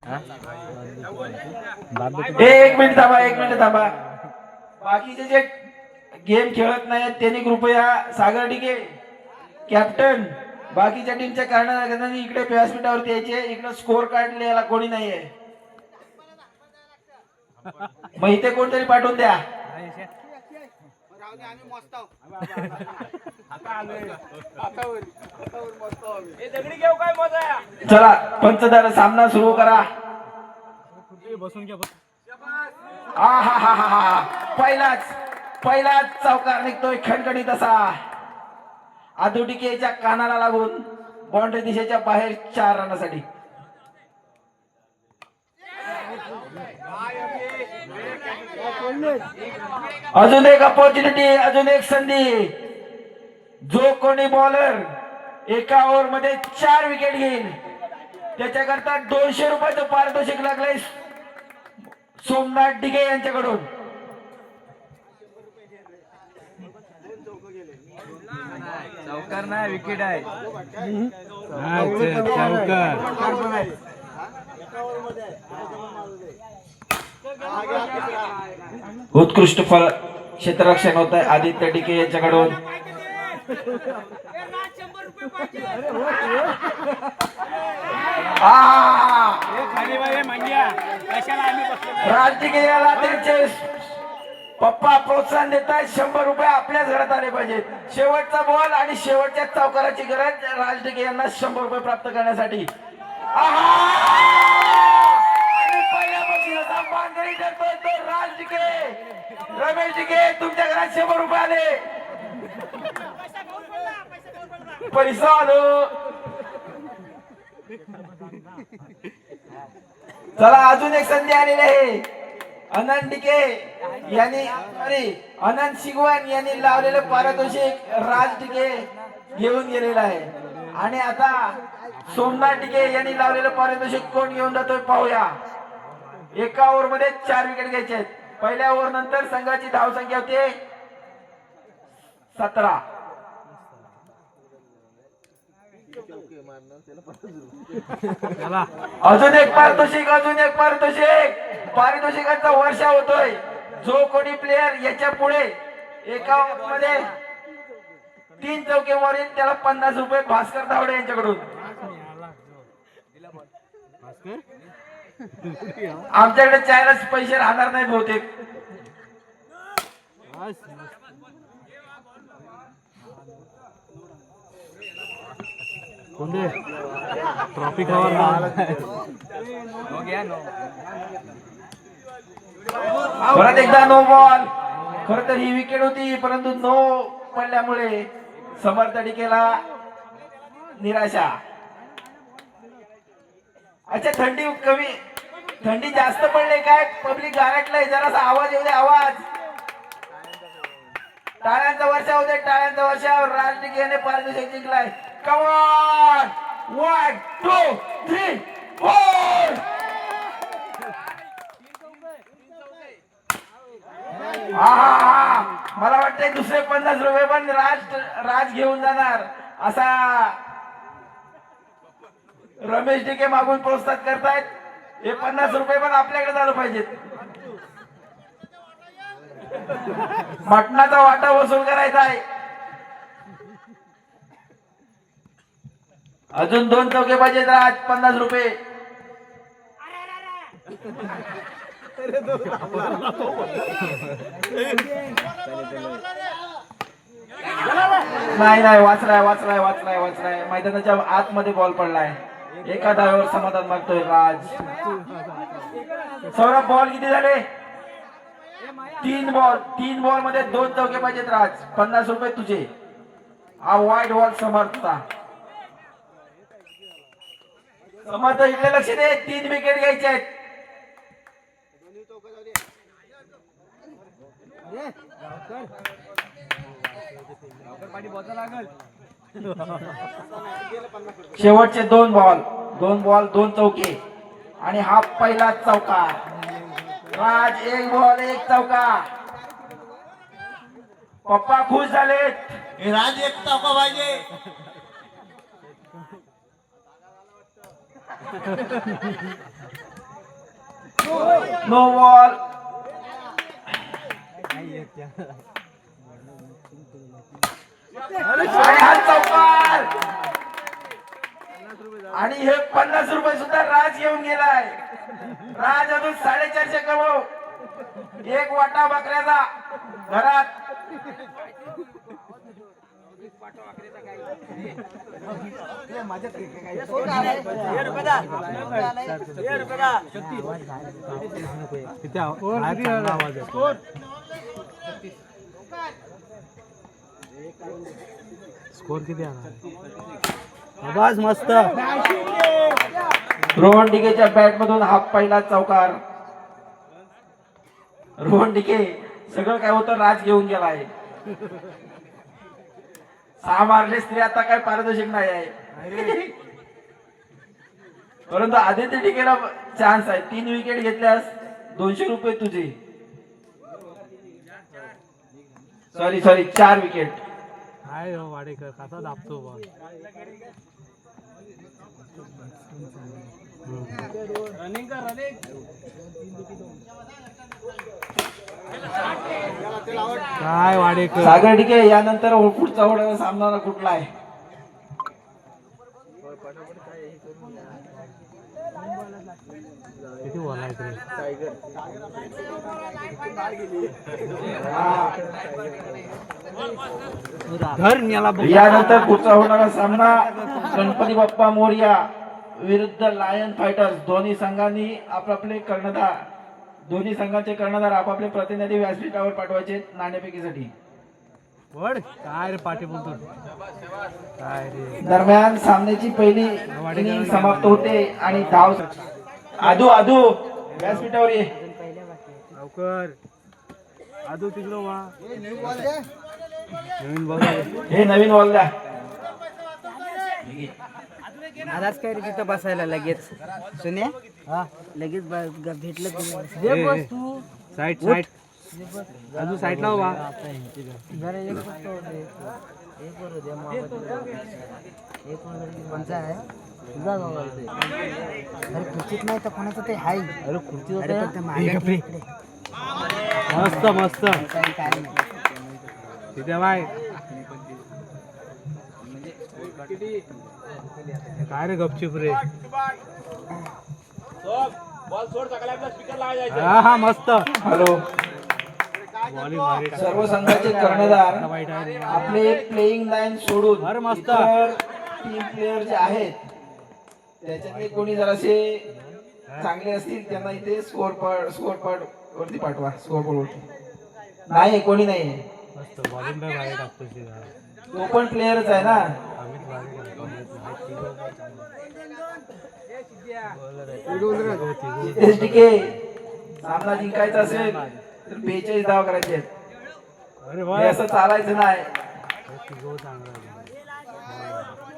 एक मिनिट थांबा, एक मिनिट थांबा. बाकीचे जे गेम खेळत नाहीत त्यांनी कृपया सागर डिके कॅप्टन बाकीच्या टीमच्या कारणाने इकडे व्यासपीठावरती यायचे. इकडे स्कोर कार्ड लिहायला कोणी नाहीये. मग इथे कोणतरी पाठवून द्या. चला पंचदार सामना सुरू करा. पहिलाच चौकार निघतोय खणखणीत असा. आदुडिकेच्या कानाला लागून बाउंड्री दिशेच्या बाहेर 4 रनासाठी. अजून एक अपॉर्च्युनिटी, अजून एक संधी. जो कोणी बॉलर एका ओव्हर मध्ये 4 विकेट घेईल त्याच्याकरता 200 रुपयाचं पारितोषिक लागलंय सोमनाथ डिगे यांच्याकडून. चौकार नाही विकेट आहे. उत्कृष्ट फळ क्षेत्ररक्षण होत आहे आदित्य डिके यांच्याकडून. राज डिके याला त्यांचे पप्पा प्रोत्साहन देत आहेत. 100 रुपये आपल्याच घरात आले पाहिजेत. शेवटचा बॉल आणि शेवटच्या चौकाराची गरज राज डिके यांना 100 रुपये प्राप्त करण्यासाठी. राज डिके, रमेश डिके तुमच्या घरात 100 रुपये आले. पैसा आलो. चला अजून एक संधी आलेली आहे. अनंत डिके यांनी अनंत शिगवान यांनी लावलेलं पारितोषिक राज डिके घेऊन गेलेलं आहे. आणि आता सोमनाथ डिके यांनी लावलेलं पारितोषिक कोण घेऊन जातोय पाहूया. एका ओव्हर मध्ये 4 विकेट घ्यायचे आहेत. पहिल्या ओव्हर नंतर संघाची धावसंख्या होते 17. अजून एक पारितोषिक, अजून एक पारितोषिक. पारितोषिकांचा वर्षा होतोय. जो कोणी प्लेयर याच्या पुढे एका ओव्हर मध्ये 3 चौके मारेल त्याला 50 रुपये भास्कर धावडे यांच्याकडून. आमच्याकडे चायलाच पैसे राहणार नाहीत बहुतेक. ट्रॉफी परत एकदा नो बॉल. खर तर ही विकेट होती परंतु नो पडल्यामुळे समर्थ डिकेला निराशा. अच्छा थंडी कमी, थंडी जास्त पडले काय? पब्लिक गारटलंय. जरासा आवाज येऊ दे, आवाज. टाळ्यांचा वर्षा होते, टाळ्यांचा वर्षा. राज डिके याने पारितोषिक जिंकलाय. Come on 1 2 3 4. मला वाटतंय दुसरे 50 रुपये पण राज घेऊन जाणार असा रमेश डिके मागून प्रोत्साहित करतायत. हे 50 रुपये पण आपल्याकडे झालं पाहिजेत. मटणाचा वाटा वसूल करायचा आहे. अजून 2 चौके पाहिजेत. आज 50 रुपये. नाही नाही वाचलाय वाचलाय वाचलाय वाचलाय. मैदानाच्या आतमध्ये बॉल पडलाय. एका धावेवर समाधान मागतोय राज. सौरभ बॉल किती झाले? 3 बॉल. 3 बॉल मध्ये 2 चौके पाहिजेत राज. 50 रुपये तुझे. हा वाईट बॉल समर्थचा. समर्थ इकडे लक्ष दे. 3 विकेट घ्यायचे आहेत. शेवटचे 2 बॉल, 2 बॉल 2 चौके आणि हा पहिला चौका. राज 1 बॉल 1 चौका. पप्पा खुश झालेत. राज 1 चौका पाहिजे. No ball. आणि हा चौकार. आणि हे 50 रुपये सुद्धा राज घेऊन गेलाय. राज अजून 450 कमव. एक वाटा बकऱ्याचा घरात. स्कोर किती आवाज मस्त. रोहन डिकेच्या बॅट मधून हा पहिला चौकार. रोहन डिके सगळं काय होतं राज घेऊन गेला आहे. 6 मारलेस तरी आता काय पारितोषिक नाही आहे. परंतु आदित्य डिकेला चान्स आहे. 3 विकेट घेतल्यास 200 रुपये तुझे. Sorry 4 wicket. काय वाडेकर कसा दाबतो बॉल. काय वाडेकर. सागर डिके यानंतर पुढचा होणारा सामना कुठला आहे. किती बोलायचं. यानंतर पुढचा होणारा सामना गणपती बाप्पा मोरया विरुद्ध लायन फायटर्स. दोन्ही संघाचे कर्णधार आपापले प्रतिनिधी व्यासपीठावर पाठवायचे नाणेफेकीसाठी. काय रे पाठी बोलतो. काय रे. दरम्यान सामन्याची पहिली इनिंग समाप्त होते आणि धाव. आदू व्यासपीठावर ये. लवकर आदू तिकडं वा. हे नवीन बॉल द्या. आलाच काय रे तिथं बसायला लगेच. सुने लगेच भेटलं तू. साईड आदू साईडला वा. जरा कोणचा आहे तुझा अरे खुर्चीत नाही तर कोणाचं ते हाय. अरे खुर्ची मस्त मस्त. काय नाही तिथे बाय. काय रे गपचिप रे. हा मस्त. हॅलो. बॉलिंग भारी. सर्व संघाचे कर्णधार आपले प्लेइंग लाईन सोडून अरे मस्त. टीम प्लेयर जे आहेत त्याच्यातले कोणी जरासे चांगले असतील त्यांना इथे स्कोअर वरती पाठवा. स्कोअर वरती नाही कोणी नाही. मस्त बॉलिंग भारी टाकतो. तो पण प्लेयरच आहे ना. अमित भारी सिद्धेश डिके सामना जिंकायचा असेल तर 42 धावा करायचे आहेत. अरे हे असं चालायचं नाही.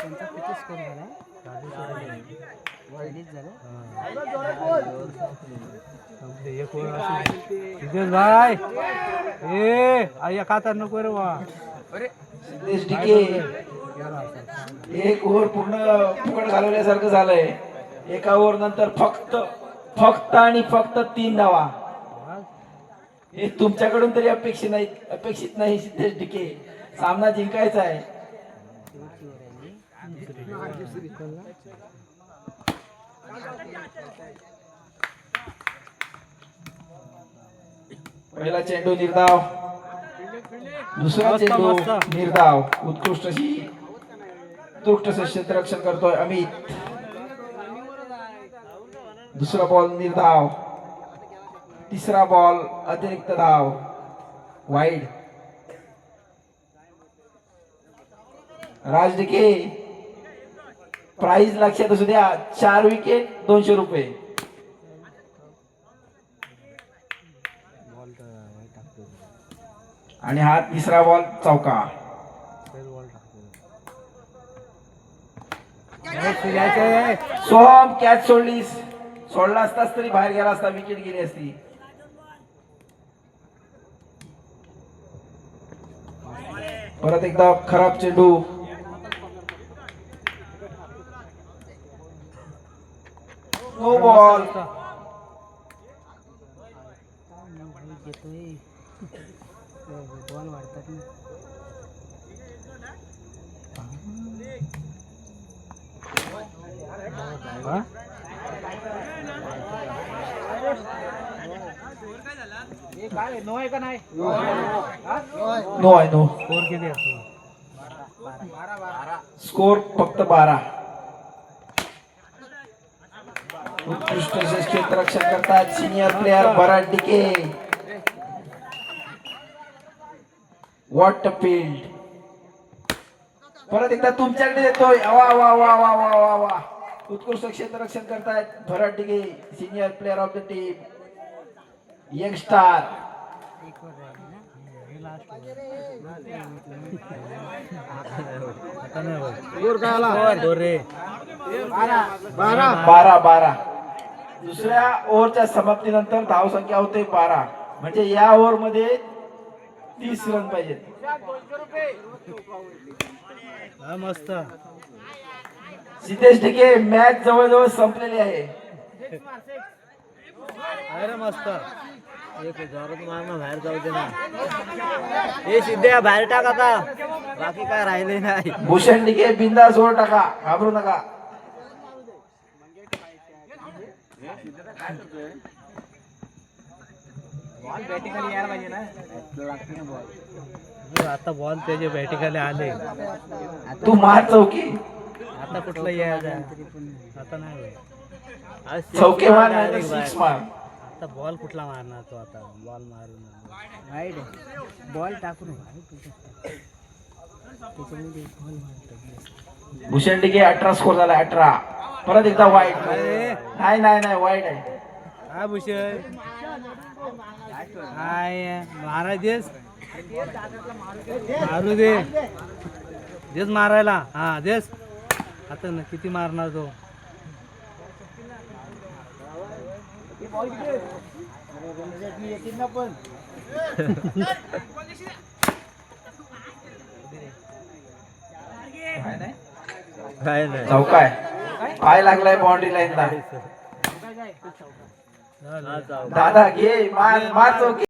त्यांचा किती स्कोर झाला. एका तर नको रे वा. सिद्धेश डिके एक ओव्हर पूर्ण फुकट घालवल्यासारखं झालंय. एका ओव्हर नंतर फक्त आणि फक्त 3 धावा. हे तुमच्याकडून तरी अपेक्षित नाही सिद्धेश डिके. सामना जिंकायचा आहे. पहिला चेंडू निर्धाव. दुसरा चेंडू निर्धाव. उत्कृष्ट क्षेत्ररक्षण करतोय अमित. दुसरा बॉल निर्धाव. तिसरा बॉल अतिरिक्त धाव. वाईड. राज डिके प्राइस लक्षात असू द्या. 4 विकेट 200 रुपये. आणि हा तिसरा बॉल चौका. सोहम कॅच सोडला असताच तरी बाहेर गेला असता. विकेट गेली असती. परत एकदा खराब चेंडू. No ball. येतोय बॉल वाढतात ना. हा? नो आहे नो. स्कोर किती असतो? स्कोर फक्त 12. उत्कृष्ट क्षेत्ररक्षण करतात senior player Bharat decay. What field. परत एकदा तुमच्याकडे येतोय. वा वा वा वा वा वा वा. उत्कृष्ट क्षेत्ररक्षण करतायत Bharat DK, senior player of the team, youngster. एक वर राहिली ना. हे लास्ट आता नाही होत. स्कोर रे. 12. दुसऱ्या ओव्हरच्या समाप्तीनंतर धावसंख्या होते 12. म्हणजे या ओव्हर मध्ये 30 रन पाहिजेत. हा मस्त. सिद्धेश ढिके, मॅच जवळजवळ संपलेली आहे. अरे मस्त. एक जोरात मारणं बाहेर जाऊ दे ना. हे सिद्धे बाहेर टाक आता. बाकी काय राहिले नाही. भूषण ढिके बिंदास जोर टाका, घाबरू नका. आता बॉल त्याचे बॅटिंगला आले. तू मार चौकी. आता कुठलं यायचं? आता नाही होत. आज चौके मार नाही तर सिक्स मार. आता बॉल कुठला मारणार तो? आता बॉल मारून वाईड बॉल टाकून त्याच्यामध्ये बॉल मारतो. भूषण ढिके 18 स्कोर झाला. 18. परत एकदा वाईट. नाही वाईट आहे. हा भूषण काय महाराज देस मारू दे. देस मारायला. हा देस. आता ना किती मारणार तो? काय नाही. चौकाय. पाय लागलाय बाउंड्री लाईनला. दादा घे, मार चौकी.